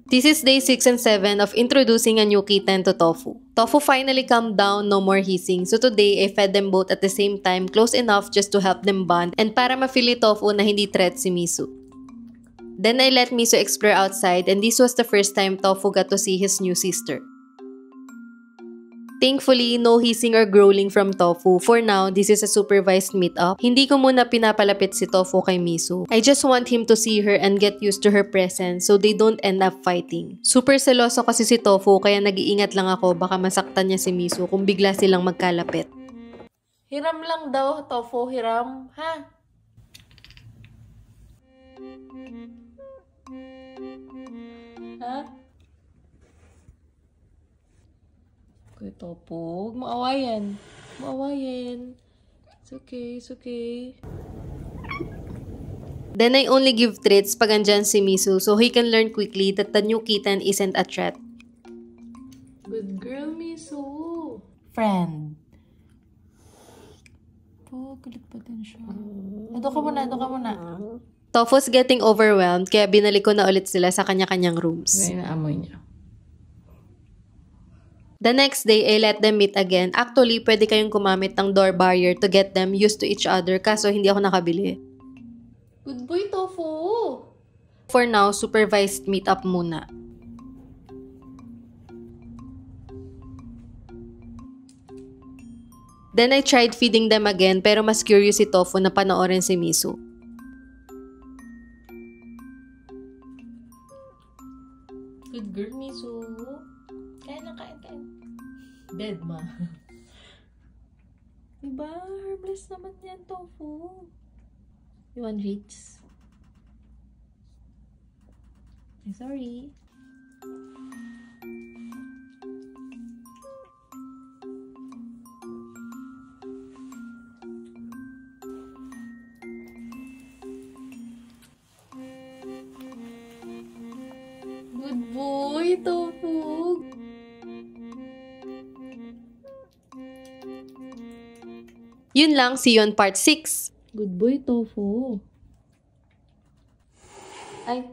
This is day 6 and 7 of introducing a new kitten to Tofu. Tofu finally calmed down, no more hissing. So today, I fed them both at the same time, close enough just to help them bond and para ma-feel ni Tofu na hindi threat si Misu. Then I let Misu explore outside and this was the first time Tofu got to see his new sister. Thankfully, no hissing or growling from Tofu. For now, this is a supervised meetup. Hindi ko muna pinapalapit si Tofu kay Misu. I just want him to see her and get used to her presence so they don't end up fighting. Super seloso kasi si Tofu kaya nag-iingat lang ako baka masaktan niya si Misu kung bigla silang magkalapit. Hiram lang daw, Tofu, hiram. Ha? Ha? Okay, Tofu. Huwag mo awayan. Huwag mo awayan. It's okay, it's okay. Then I only give treats pag andyan si Misu so he can learn quickly that the new kitten isn't a threat. Good girl, Misu. Friend. Oh, kulit pa din siya. Ito ka muna, ito ka muna. Tofu's getting overwhelmed kaya binalik ko na ulit sila sa kanya-kanyang rooms. Ngayon naamoy niya. The next day, I let them meet again. Actually, pwede kayong gumamit ng door barrier to get them used to each other kaso hindi ako nakabili. Good boy, Tofu. For now, supervised meetup muna. Then I tried feeding them again pero mas curious si Tofu na panoorin si Misu. Good girl, Misu. Kain na, kain, kain. Dead, ma. Diba? Harmless naman yan, Tofu. You want treats? I'm sorry. Good boy, Tofu. Yun lang, see you on part 6. Good boy, Tofu. Ay.